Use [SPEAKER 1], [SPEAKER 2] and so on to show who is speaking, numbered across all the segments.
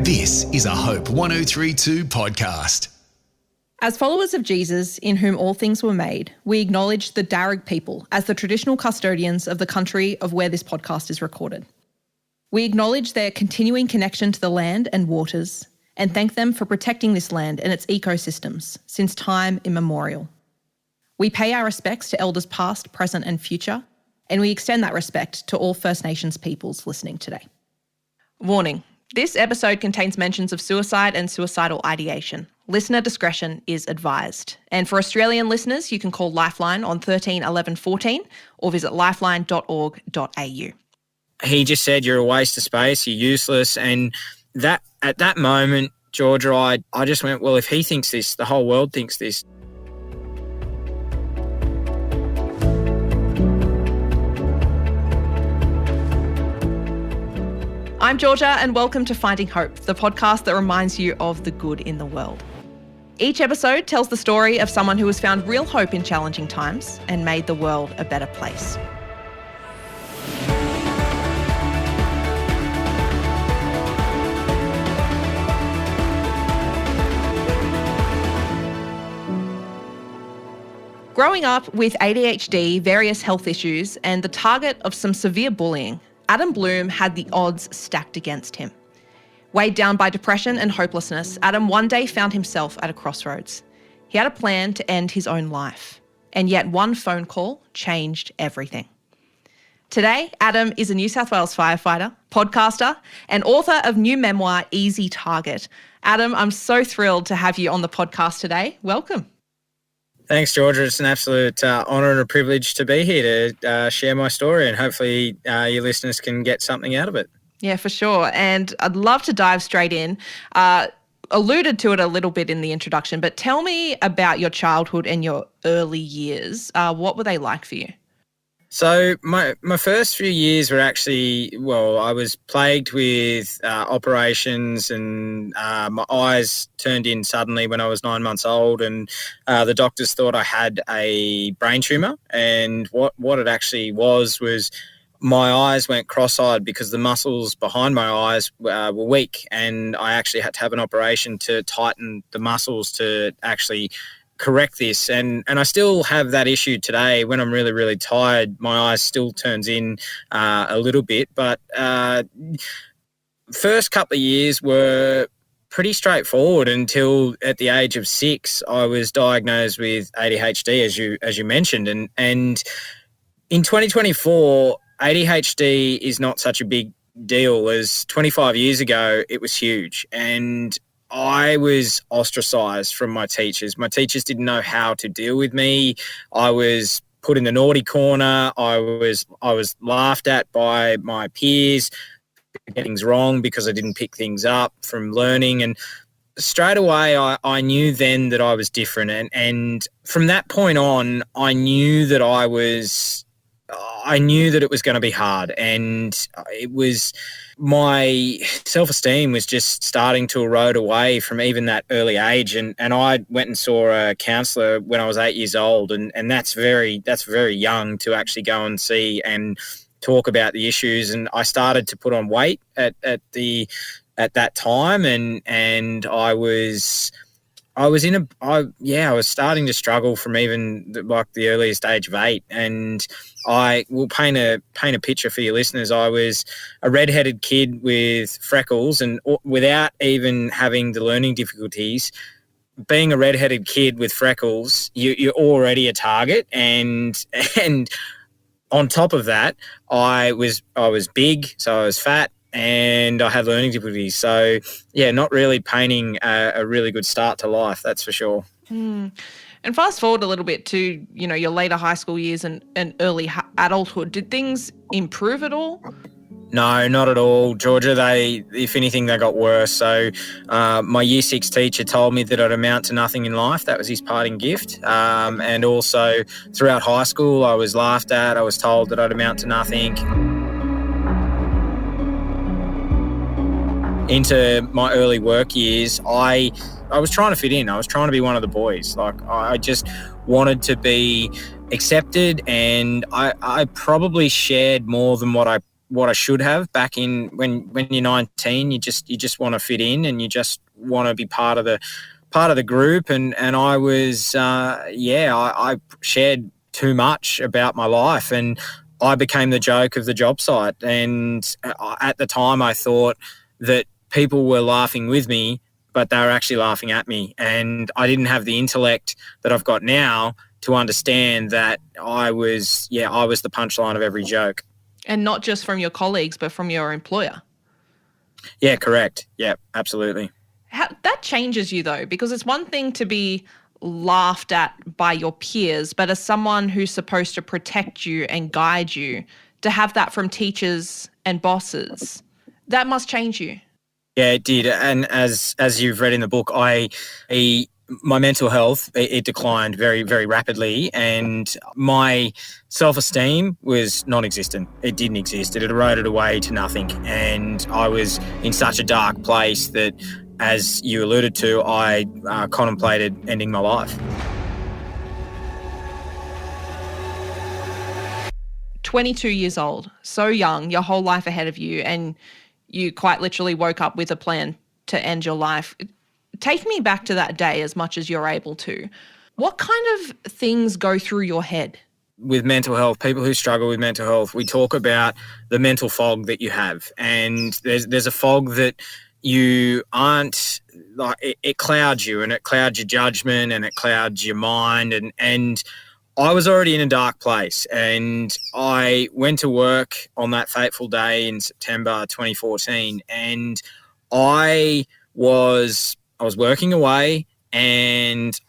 [SPEAKER 1] This is a Hope 1032 podcast.
[SPEAKER 2] As followers of Jesus, in whom all things were made, we acknowledge the Darug people as the traditional custodians of the country of where this podcast is recorded. We acknowledge their continuing connection to the land and waters and thank them for protecting this land and its ecosystems since time immemorial. We pay our respects to elders past, present and future, and we extend that respect to all First Nations peoples listening today. Warning. This episode contains mentions of suicide and suicidal ideation. Listener discretion is advised. And for Australian listeners, you can call Lifeline on 13 11 14 or visit lifeline.org.au.
[SPEAKER 3] He just said, you're a waste of space, you're useless. And that at that moment, Georgia, I just went, well, if he thinks this, the whole world thinks this.
[SPEAKER 2] I'm Georgia and welcome to Finding Hope, the podcast that reminds you of the good in the world. Each episode tells the story of someone who has found real hope in challenging times and made the world a better place. Growing up with ADHD, various health issues, and the target of some severe bullying, Adam Blum had the odds stacked against him. Weighed down by depression and hopelessness, Adam one day found himself at a crossroads. He had a plan to end his own life, and yet one phone call changed everything. Today, Adam is a New South Wales firefighter, podcaster, and author of new memoir, Easy Target. Adam, I'm so thrilled to have you on the podcast today. Welcome.
[SPEAKER 3] Thanks, Georgia. It's an absolute honour and a privilege to be here to share my story, and hopefully your listeners can get something out of it.
[SPEAKER 2] Yeah, for sure. And I'd love to dive straight in. Alluded to it a little bit in the introduction, but tell me about your childhood and your early years. What were they like for you?
[SPEAKER 3] So my first few years were actually, I was plagued with operations, and my eyes turned in suddenly when I was 9 months old, and the doctors thought I had a brain tumour. And what it actually was my eyes went cross-eyed because the muscles behind my eyes were weak, and I actually had to have an operation to tighten the muscles to actually correct this, and I still have that issue today. When I'm really, really tired, my eyes still turns in a little bit, but first couple of years were pretty straightforward until at the age of 6 I was diagnosed with ADHD, as you mentioned, and in 2024 ADHD is not such a big deal as 25 years ago it was huge, and I was ostracised from my teachers. My teachers didn't know how to deal with me. I was put in the naughty corner. I was laughed at by my peers, getting things wrong because I didn't pick things up from learning. And straight away, I knew then that I was different. And from that point on, I knew that it was going to be hard, and it was, my self-esteem was just starting to erode away from even that early age. And I went and saw a counsellor when I was 8 years old, and that's very young to actually go and see and talk about the issues. And I started to put on weight at that time, and I was starting to struggle from even the earliest age of 8. And I will paint a picture for your listeners. I was a redheaded kid with freckles, and without even having the learning difficulties, being a redheaded kid with freckles, you're already a target. And on top of that, I was big, so I was fat, and I had learning difficulties. So, yeah, not really painting a really good start to life, that's for sure.
[SPEAKER 2] And fast forward a little bit to, your later high school years and early adulthood. Did things improve at all?
[SPEAKER 3] No, not at all, Georgia. If anything, they got worse. So my year 6 teacher told me that I'd amount to nothing in life. That was his parting gift. And also throughout high school, I was laughed at. I was told that I'd amount to nothing. Into my early work years, I was trying to fit in. I was trying to be one of the boys. Like, I just wanted to be accepted, and I probably shared more than what I what I should have back in when you're 19. You just want to fit in, and you just want to be part of the group. And I was I shared too much about my life, and I became the joke of the job site. And at the time, I thought that people were laughing with me, but they were actually laughing at me. And I didn't have the intellect that I've got now to understand that I was the punchline of every joke.
[SPEAKER 2] And not just from your colleagues, but from your employer.
[SPEAKER 3] Yeah, correct. Yeah, absolutely.
[SPEAKER 2] That changes you, though, because it's one thing to be laughed at by your peers, but as someone who's supposed to protect you and guide you, to have that from teachers and bosses, that must change you.
[SPEAKER 3] Yeah, it did. And as you've read in the book, my mental health, it declined very, very rapidly, and my self-esteem was non-existent. It didn't exist. It had eroded away to nothing. And I was in such a dark place that, as you alluded to, I contemplated ending my life.
[SPEAKER 2] 22 years old, so young, your whole life ahead of you, and you quite literally woke up with a plan to end your life. Take me back to that day as much as you're able to. What kind of things go through your head?
[SPEAKER 3] With mental health, people who struggle with mental health, we talk about the mental fog that you have. And there's a fog that you aren't, like, it clouds you, and it clouds your judgment, and it clouds your mind. And I was already in a dark place, and I went to work on that fateful day in September 2014, and I was working away, and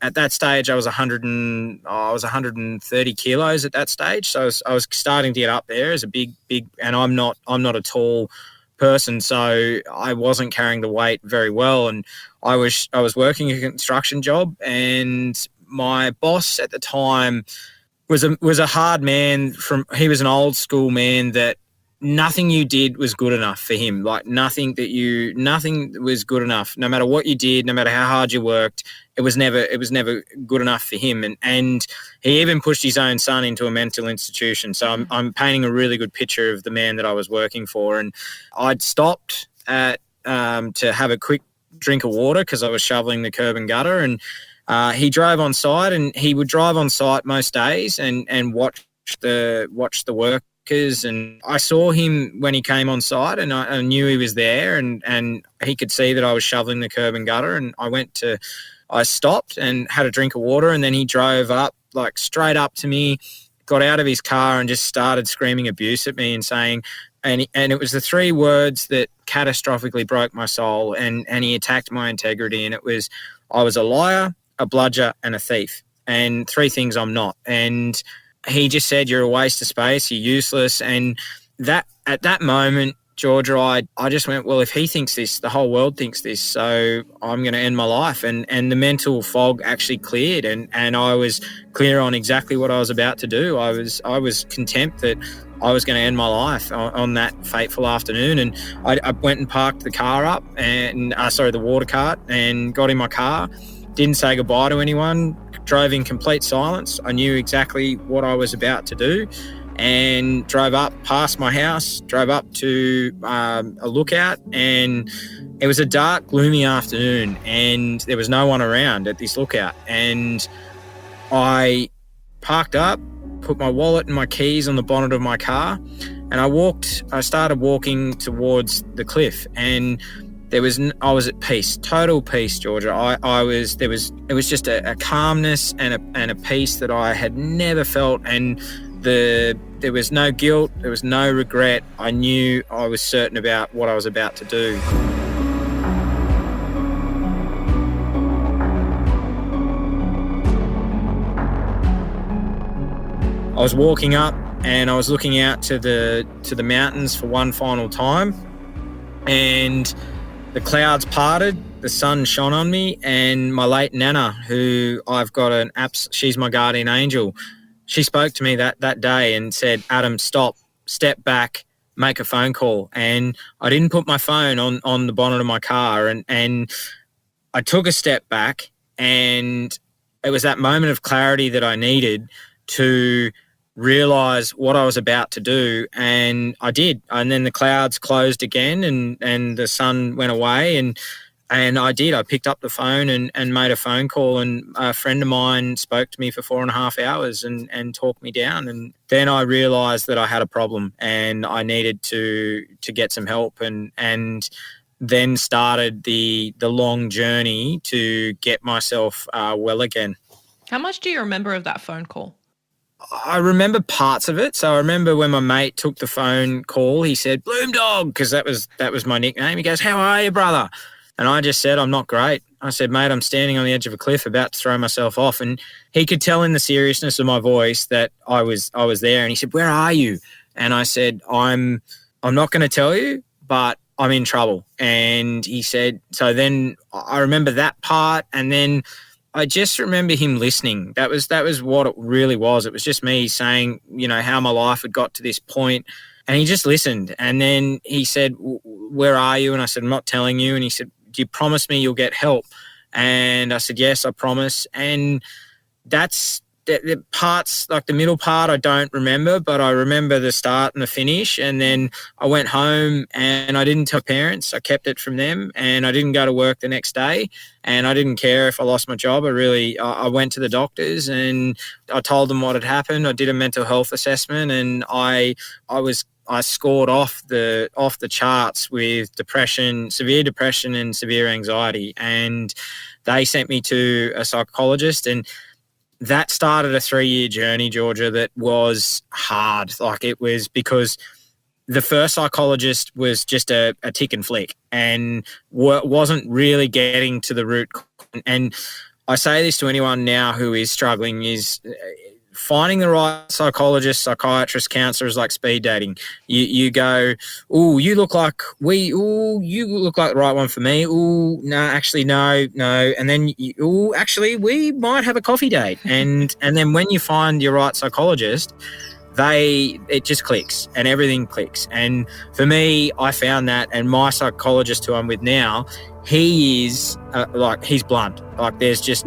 [SPEAKER 3] at that stage I was 130 kilos at that stage. So I was starting to get up there as a big, and I'm not a tall person, so I wasn't carrying the weight very well. And I was working a construction job, and my boss at the time was a hard man. He was an old school man that nothing you did was good enough for him. Like nothing was good enough. No matter what you did, no matter how hard you worked, it was never good enough for him. And he even pushed his own son into a mental institution. So I'm painting a really good picture of the man that I was working for. And I'd stopped to have a quick drink of water because I was shoveling the curb and gutter. And he drove on site, and he would drive on site most days and watch the work. And I saw him when he came on site, and I knew he was there, and he could see that I was shoveling the curb and gutter. And I stopped and had a drink of water, and then he drove up, like straight up to me, got out of his car and just started screaming abuse at me and saying, and it was the three words that catastrophically broke my soul, and he attacked my integrity. And it was, I was a liar, a bludger, and a thief, and three things I'm not. And he just said, "You're a waste of space, you're useless." And that at that moment, Georgia, I just went, well, if he thinks this, the whole world thinks this, so I'm going to end my life. And the mental fog actually cleared, and I was clear on exactly what I was about to do. I was content that I was going to end my life on that fateful afternoon. And I went and parked the car up, and the water cart, and got in my car, didn't say goodbye to anyone, drove in complete silence. I knew exactly what I was about to do, and drove up past my house, drove up to a lookout, and it was a dark, gloomy afternoon, and there was no one around at this lookout. And I parked up, put my wallet and my keys on the bonnet of my car, and I started walking towards the cliff, and I was at peace, total peace, Georgia. It was just a calmness and a peace that I had never felt. And there was no guilt, there was no regret. I knew I was certain about what I was about to do. I was walking up, and I was looking out to the mountains for one final time, and the clouds parted, the sun shone on me, and my late Nana, who I've got she's my guardian angel, she spoke to me that day and said, "Adam, stop, step back, make a phone call." And I didn't put my phone on the bonnet of my car, and I took a step back, and it was that moment of clarity that I needed to realize what I was about to do, and I did. And then the clouds closed again, and the sun went away, and I did. I picked up the phone and made a phone call, and a friend of mine spoke to me for 4.5 hours and talked me down. And then I realised that I had a problem and I needed to get some help, and then started the long journey to get myself well again.
[SPEAKER 2] How much do you remember of that phone call?
[SPEAKER 3] I remember parts of it. So I remember when my mate took the phone call, he said, "Blum dog," because that was my nickname. He goes, "How are you, brother?" And I just said, "I'm not great." I said, "Mate, I'm standing on the edge of a cliff about to throw myself off." And he could tell in the seriousness of my voice that I was there. And he said, "Where are you?" And I said, I'm not going to tell you, but I'm in trouble. And he said, so then I remember that part. And then I just remember him listening. That was what it really was. It was just me saying, how my life had got to this point. And he just listened. And then he said, "Where are you?" And I said, "I'm not telling you." And he said, "Do you promise me you'll get help?" And I said, "Yes, I promise." And that's the parts, like the middle part, I don't remember, but I remember the start and the finish. And then I went home and I didn't tell parents. I kept it from them, and I didn't go to work the next day, and I didn't care if I lost my job. I went to the doctors and I told them what had happened. I did a mental health assessment, and I scored off the charts with depression, severe depression and severe anxiety. And they sent me to a psychologist, and that started a 3-year journey, Georgia, that was hard. Like, it was because the first psychologist was just a tick and flick and wasn't really getting to the root. And I say this to anyone now who is struggling, is finding the right psychologist, psychiatrist, counsellor is like speed dating. You go, "Ooh, you look like the right one for me. Ooh, no, actually, no. And then, actually, we might have a coffee date." And then when you find your right psychologist, it just clicks and everything clicks. And for me, I found that, and my psychologist who I'm with now, he is he's blunt. Like, there's just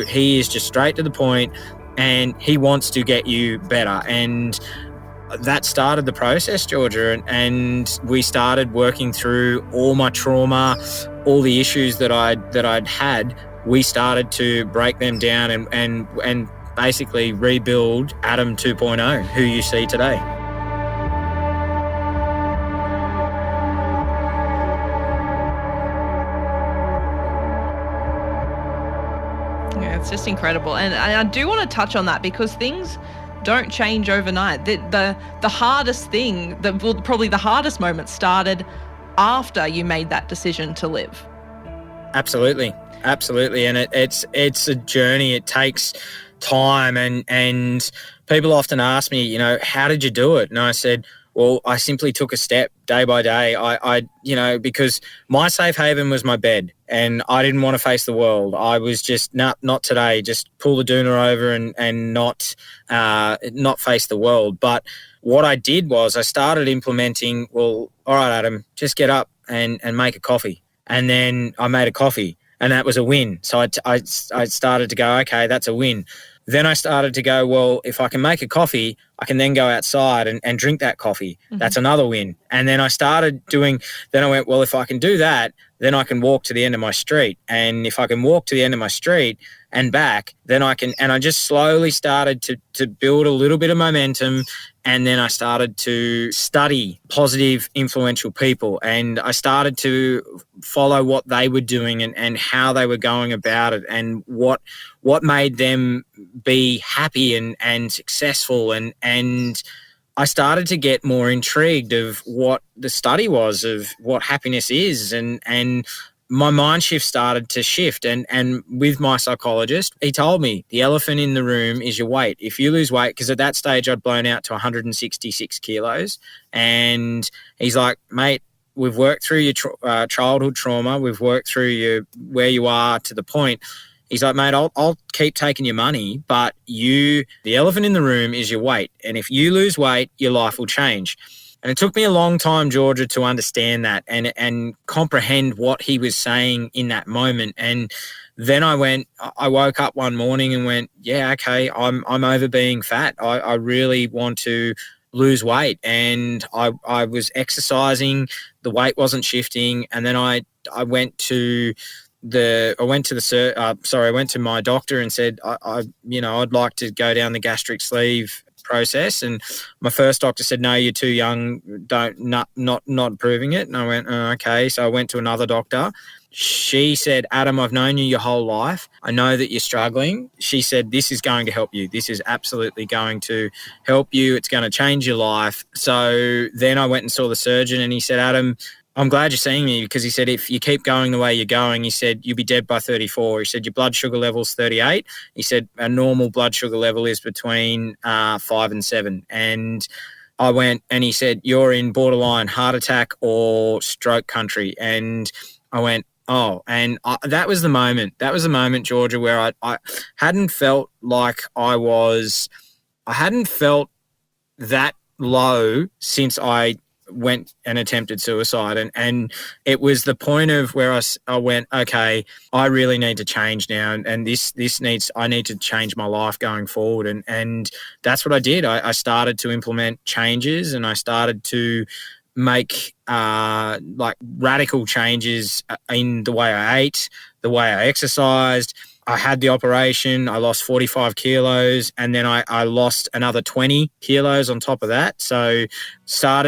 [SPEAKER 3] he is just straight to the point. And he wants to get you better. And that started the process, Georgia. And we started working through all my trauma, all the issues that I'd had. We started to break them down and basically rebuild Adam 2.0, who you see today.
[SPEAKER 2] It's just incredible. And I do want to touch on that, because things don't change overnight. The hardest thing, probably the hardest moment, started after you made that decision to live. Absolutely. And it's a journey. It takes time, and people often ask me, how did you do it? And I said, well, I simply took a step day by day. I because my safe haven was my bed, and I didn't want to face the world. I was just not today. Just pull the doona over and not face the world. But what I did was I started implementing. Well, all right, Adam, just get up and make a coffee. And then I made a coffee, and that was a win. So I started to go, okay, that's a win. Then I started to go, well, if I can make a coffee, I can then go outside and drink that coffee. Mm-hmm. That's another win. And then I went, well, if I can do that, then I can walk to the end of my street. And if I can walk to the end of my street and back, then I can, and I just slowly started to build a little bit of momentum. And then I started to study positive, influential people. And I started to follow what they were doing and how they were going about it, and what made them be happy and successful. And I started to get more intrigued of what the study was, of what happiness is. And my mind started to shift. And with my psychologist, he told me the elephant in the room is your weight. If you lose weight, because at that stage I'd blown out to 166 kilos. And he's like, mate, we've worked through your childhood trauma. We've worked through where you are to the point. He's like, mate, I'll keep taking your money, but the elephant in the room is your weight. And if you lose weight, your life will change.
[SPEAKER 3] And it took me a long time, Georgia, to understand that and comprehend what he was saying in that moment. And then I woke up one morning and went, yeah, okay, I'm over being fat. I really want to lose weight. And I was exercising, the weight wasn't shifting. And then I went to my doctor and said, I'd like to go down the gastric sleeve process. And my first doctor said, no, you're too young, not approving it. And I went, oh, okay. So I went to another doctor. She said, Adam, I've known you your whole life. I know that you're struggling. She said, this is going to help you. This is absolutely going to help you. It's going to change your life. So then I went and saw the surgeon, and he said, Adam, I'm glad you're seeing me, because he said, if you keep going the way you're going, he said, you'll be dead by 34. He said, your blood sugar level's 38. He said, a normal blood sugar level is between 5 and 7. And I went, and he said, you're in borderline heart attack or stroke country. And I went, oh, and that was the moment. That was the moment, Georgia, where I hadn't felt like I hadn't felt that low since I went and attempted suicide. And it was the point of where I went, okay, I really need to change now. And I need to change my life going forward. And that's what I did. I started to implement changes, and I started to make radical changes in the way I ate, the way I exercised. I had the operation, I lost 45 kilos, and then I lost another 20 kilos on top of that. So I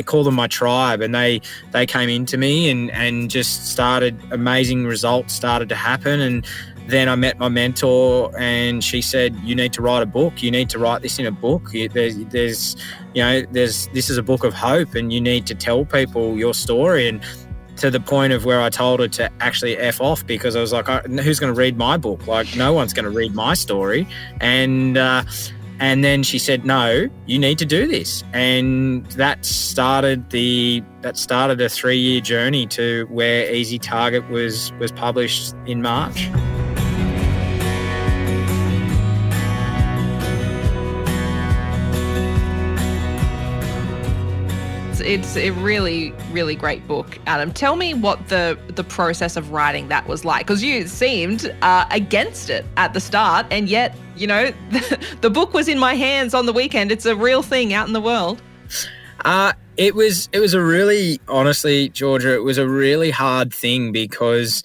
[SPEAKER 3] call them my tribe, and they came into me and just started, amazing results started to happen. And then I met my mentor, and she said, you need to write a book. You need to write this in a book. This is a book of hope, and you need to tell people your story. And to the point of where I told her to actually F off, because I was like, who's going to read my book? Like, no one's going to read my story. And then she said, no, you need to do this. And that started a 3-year journey to where Easy Target was published in March.
[SPEAKER 2] It's a really, really great book, Adam. Tell me what the process of writing that was like, because you seemed against it at the start, and yet, the book was in my hands on the weekend. It's a real thing out in the world.
[SPEAKER 3] It was a really, honestly, Georgia, it was a really hard thing, because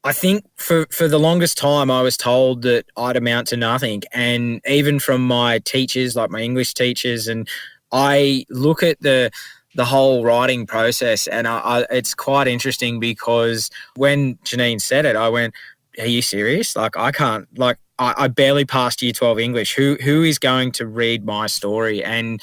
[SPEAKER 3] I think for the longest time I was told that I'd amount to nothing. And even from my teachers, like my English teachers, and I look at the whole writing process, and it's quite interesting, because when Janine said it, I went, are you serious? Like, I can't, like, I barely passed Year 12 English. Who is going to read my story? And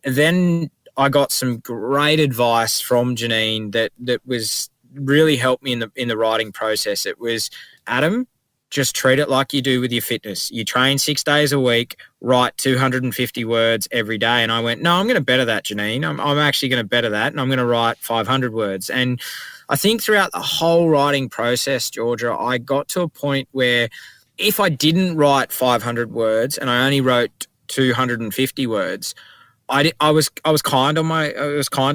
[SPEAKER 3] then I got some great advice from Janine that was really helped me in the writing process. It was, Adam, just treat it like you do with your fitness. You train 6 days a week, write 250 words every day. And I went, no, I'm going to better that, Janine. I'm actually going to better that, and I'm going to write 500 words. And I think throughout the whole writing process, Georgia, I got to a point where if I didn't write 500 words and I only wrote 250 words, I was kind to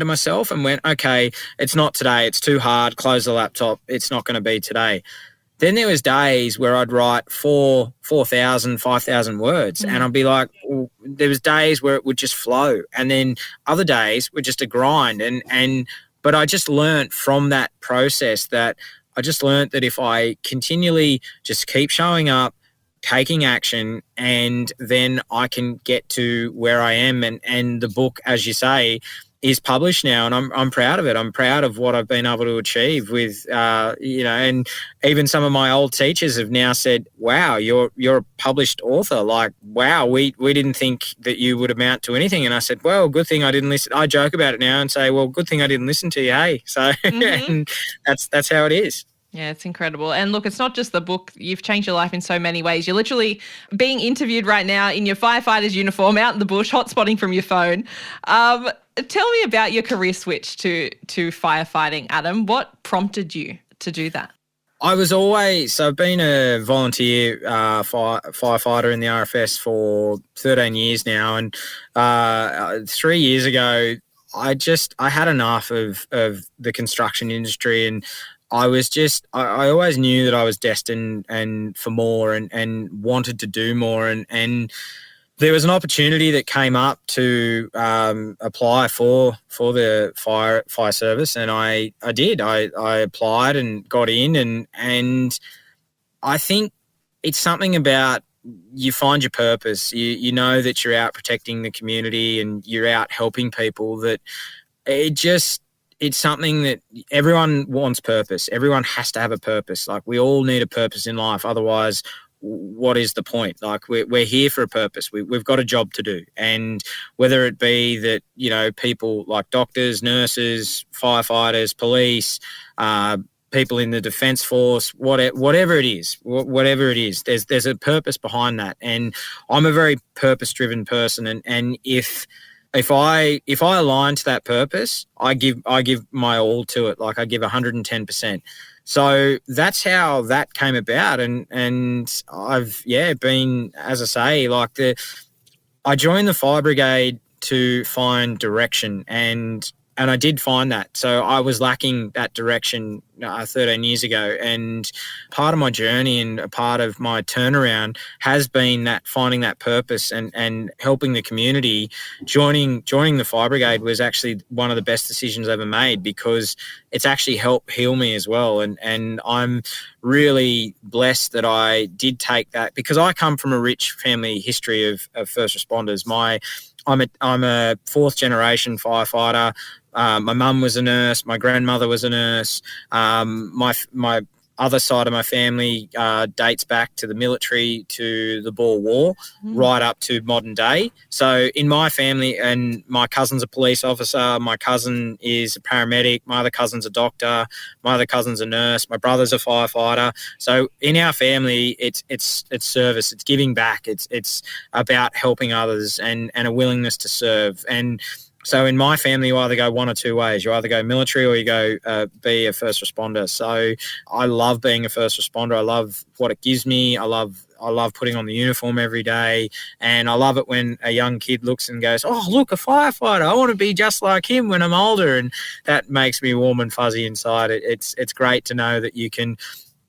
[SPEAKER 3] myself and went, okay, it's not today. It's too hard. Close the laptop. It's not going to be today. Then there was days where I'd write 4,000, 5,000 words, and I'd be like, well, there was days where it would just flow, and then other days were just a grind. But I just learnt from that process that if I continually just keep showing up, taking action, and then I can get to where I am. And the book, as you say, is published now, and I'm proud of it. I'm proud of what I've been able to achieve with, and even some of my old teachers have now said, wow, you're a published author. Like, wow, we didn't think that you would amount to anything. And I said, well, good thing I didn't listen. I joke about it now and say, well, good thing I didn't listen to you, hey? So and that's how it is.
[SPEAKER 2] Yeah, it's incredible. And look, it's not just the book. You've changed your life in so many ways. You're literally being interviewed right now in your firefighter's uniform out in the bush, hotspotting from your phone. Tell me about your career switch to firefighting, Adam. What prompted you to do that?
[SPEAKER 3] I've been a volunteer firefighter in the RFS for 13 years now, and 3 years ago, I had enough of the construction industry, and I always knew that I was destined and for more and wanted to do more, and there was an opportunity that came up to apply for the fire service, and I did. I applied and got in, and I think it's something about you find your purpose. You know that you're out protecting the community and you're out helping people. That it's something that everyone wants purpose. Everyone has to have a purpose. Like, we all need a purpose in life. Otherwise, what is the point? Like, we're here for a purpose. We've got a job to do. And whether it be that, you know, people like doctors, nurses, firefighters, police, people in the defence force, whatever it is, there's a purpose behind that. And I'm a very purpose-driven person. And if I align to that purpose, I give my all to it. Like, I give 110%. So that's how that came about. And I've been, as I say, I joined the fire brigade to find direction, and I did find that. So I was lacking that direction 13 years ago, and part of my journey and a part of my turnaround has been that finding that purpose and helping the community. Joining the fire brigade was actually one of the best decisions I ever made, because it's actually helped heal me as well. And I'm really blessed that I did take that, because I come from a rich family history of first responders. I'm a fourth generation firefighter. My mum was a nurse. My grandmother was a nurse. My other side of my family dates back to the military, to the Boer War, right up to modern day. So in my family, and my cousin's a police officer, my cousin is a paramedic, my other cousin's a doctor, my other cousin's a nurse, my brother's a firefighter. So in our family, it's service, it's giving back, it's about helping others and a willingness to serve. And so in my family, you either go one or two ways. You either go military or you go be a first responder. So I love being a first responder. I love what it gives me. I love putting on the uniform every day. And I love it when a young kid looks and goes, oh, look, a firefighter. I want to be just like him when I'm older. And that makes me warm and fuzzy inside. It's great to know that you can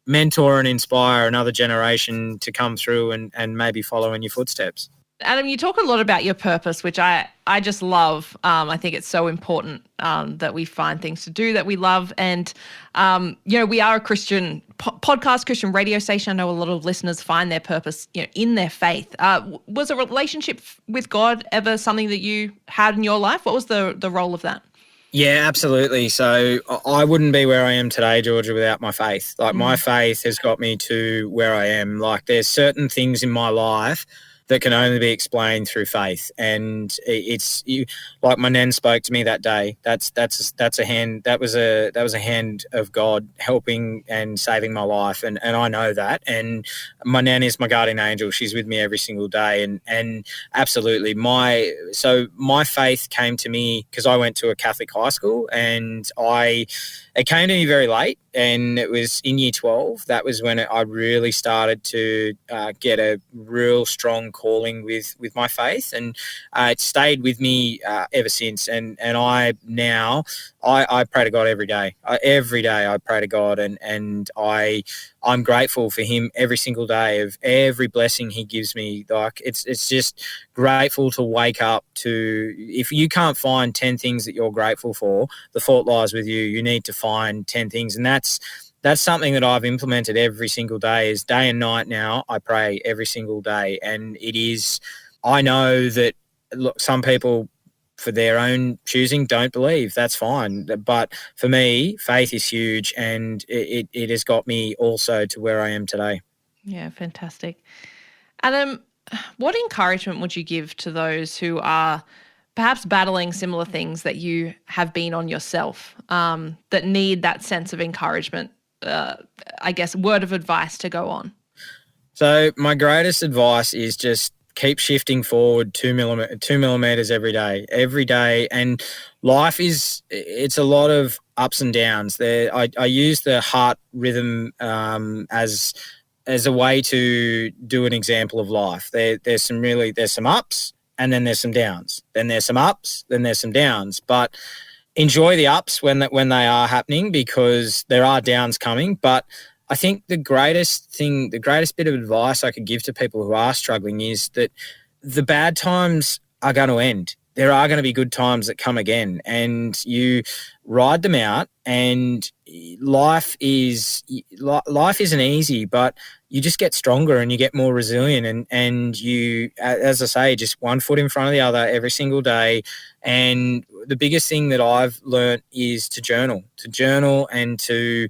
[SPEAKER 3] mentor and inspire another generation to come through and maybe follow in your footsteps.
[SPEAKER 2] Adam, you talk a lot about your purpose, which I just love. I think it's so important that we find things to do that we love. And, we are a Christian podcast, Christian radio station. I know a lot of listeners find their purpose, in their faith. Was a relationship with God ever something that you had in your life? What was the role of that?
[SPEAKER 3] Yeah, absolutely. So I wouldn't be where I am today, Georgia, without my faith. Like, my faith has got me to where I am. Like, there's certain things in my life that can only be explained through faith. And like my nan spoke to me that day. That's a hand. That was a hand of God helping and saving my life. And I know that. And my nan is my guardian angel. She's with me every single day. And absolutely, my faith came to me because I went to a Catholic high school, and it came to me very late, and it was in year 12. That was when I really started to get a real strong calling with my faith, and it stayed with me ever since. And I pray to God every day. Every day I pray to God, and I'm grateful for Him every single day, of every blessing He gives me. Like, it's just grateful to wake up to. If you can't find 10 things that you're grateful for, the fault lies with you. You need to find 10 things, and that's something that I've implemented every single day. Is day and night now I pray every single day, and it is. I know that, look, some people, for their own choosing, don't believe. That's fine. But for me, faith is huge, and it has got me also to where I am today.
[SPEAKER 2] Yeah, fantastic. Adam, what encouragement would you give to those who are perhaps battling similar things that you have been on yourself, that need that sense of encouragement, word of advice to go on? So
[SPEAKER 3] my greatest advice is just keep shifting forward 2 millimeters every day. And life it's a lot of ups and downs. I use the heart rhythm as a way to do an example of life. There's some ups, and then there's some downs. Then there's some ups, then there's some downs. But enjoy the ups when they are happening, because there are downs coming. But I think the greatest bit of advice I could give to people who are struggling is that the bad times are going to end. There are going to be good times that come again, and you ride them out. And life isn't easy, but you just get stronger and you get more resilient, and you, as I say, just one foot in front of the other every single day. And the biggest thing that I've learnt is to journal and to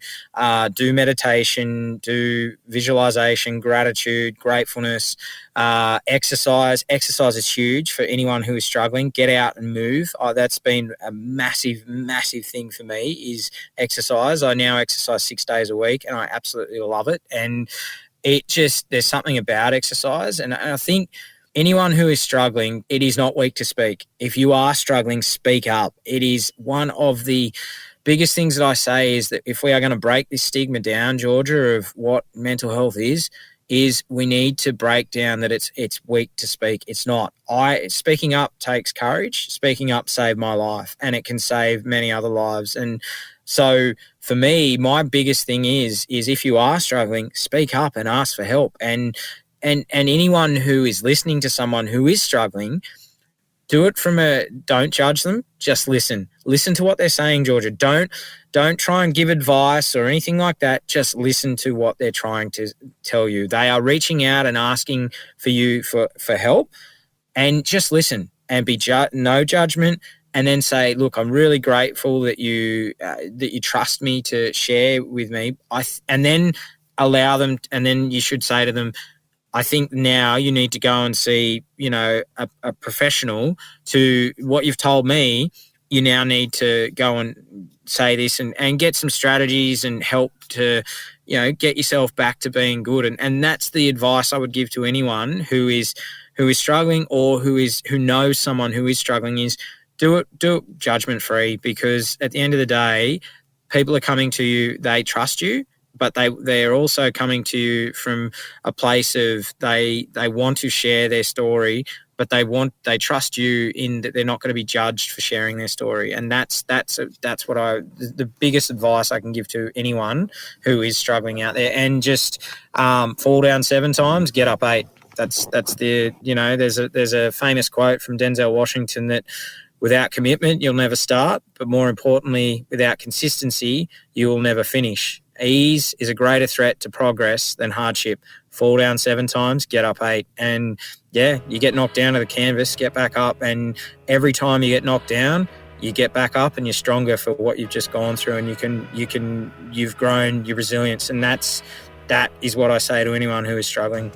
[SPEAKER 3] do meditation, do visualization, gratitude, gratefulness, exercise. Exercise is huge for anyone who is struggling. Get out and move. That's been a massive, massive thing for me, is exercise. I now exercise 6 days a week, and I absolutely love it. And there's something about exercise. And I think anyone who is struggling, it is not weak to speak. If you are struggling, speak up. It is one of the biggest things that I say, is that if we are going to break this stigma down, Georgia, of what mental health is we need to break down that it's weak to speak. It's not. Speaking up takes courage. Speaking up saved my life, and it can save many other lives. And so for me, my biggest thing is if you are struggling, speak up and ask for help. And anyone who is listening to someone who is struggling, do it don't judge them, just listen. Listen to what they're saying, Georgia. Don't try and give advice or anything like that. Just listen to what they're trying to tell you. They are reaching out and asking for you for help, and just listen and be no judgment. And then say, look, I'm really grateful that you trust me to share with me. And then allow them, and then you should say to them, I think now you need to go and see, a professional. To what you've told me, you now need to go and say this and get some strategies and help to, get yourself back to being good. And that's the advice I would give to anyone who is struggling, or who knows someone who is struggling, is do it judgment free, because at the end of the day, people are coming to you, they trust you, but they're also coming to you from a place of they want to share their story, but they trust you in that they're not going to be judged for sharing their story. And that's the biggest advice I can give to anyone who is struggling out there. And just fall down 7 times, get up 8. That's the, there's a famous quote from Denzel Washington that, without commitment, you'll never start, but more importantly, without consistency, you will never finish. Ease is a greater threat to progress than hardship. Fall down 7 times, get up 8. And yeah, you get knocked down to the canvas, get back up. And every time you get knocked down, you get back up and you're stronger for what you've just gone through, and you've grown your resilience. And that is what I say to anyone who is struggling.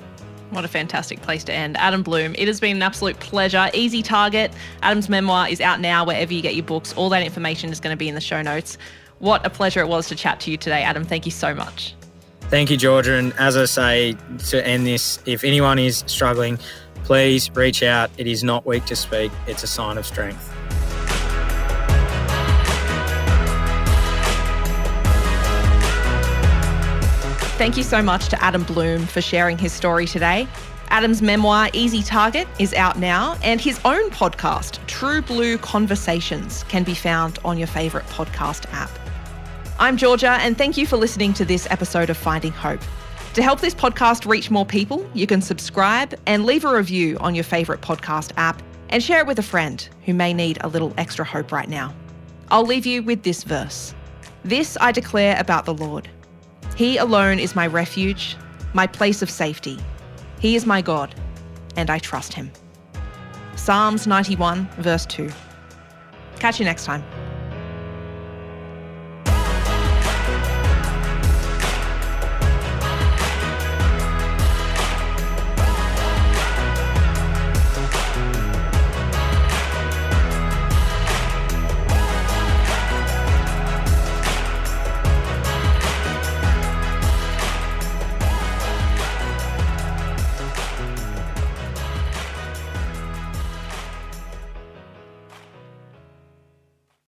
[SPEAKER 2] What a fantastic place to end. Adam Blum, it has been an absolute pleasure. Easy Target. Adam's memoir is out now wherever you get your books. All that information is going to be in the show notes. What a pleasure it was to chat to you today, Adam. Thank you so much.
[SPEAKER 3] Thank you, Georgia. And as I say, to end this, if anyone is struggling, please reach out. It is not weak to speak. It's a sign of strength.
[SPEAKER 2] Thank you so much to Adam Blum for sharing his story today. Adam's memoir, Easy Target, is out now, and his own podcast, True Blue Conversations, can be found on your favourite podcast app. I'm Georgia, and thank you for listening to this episode of Finding Hope. To help this podcast reach more people, you can subscribe and leave a review on your favourite podcast app, and share it with a friend who may need a little extra hope right now. I'll leave you with this verse. This I declare about the Lord. He alone is my refuge, my place of safety. He is my God, and I trust him. Psalms 91, verse 2. Catch you next time.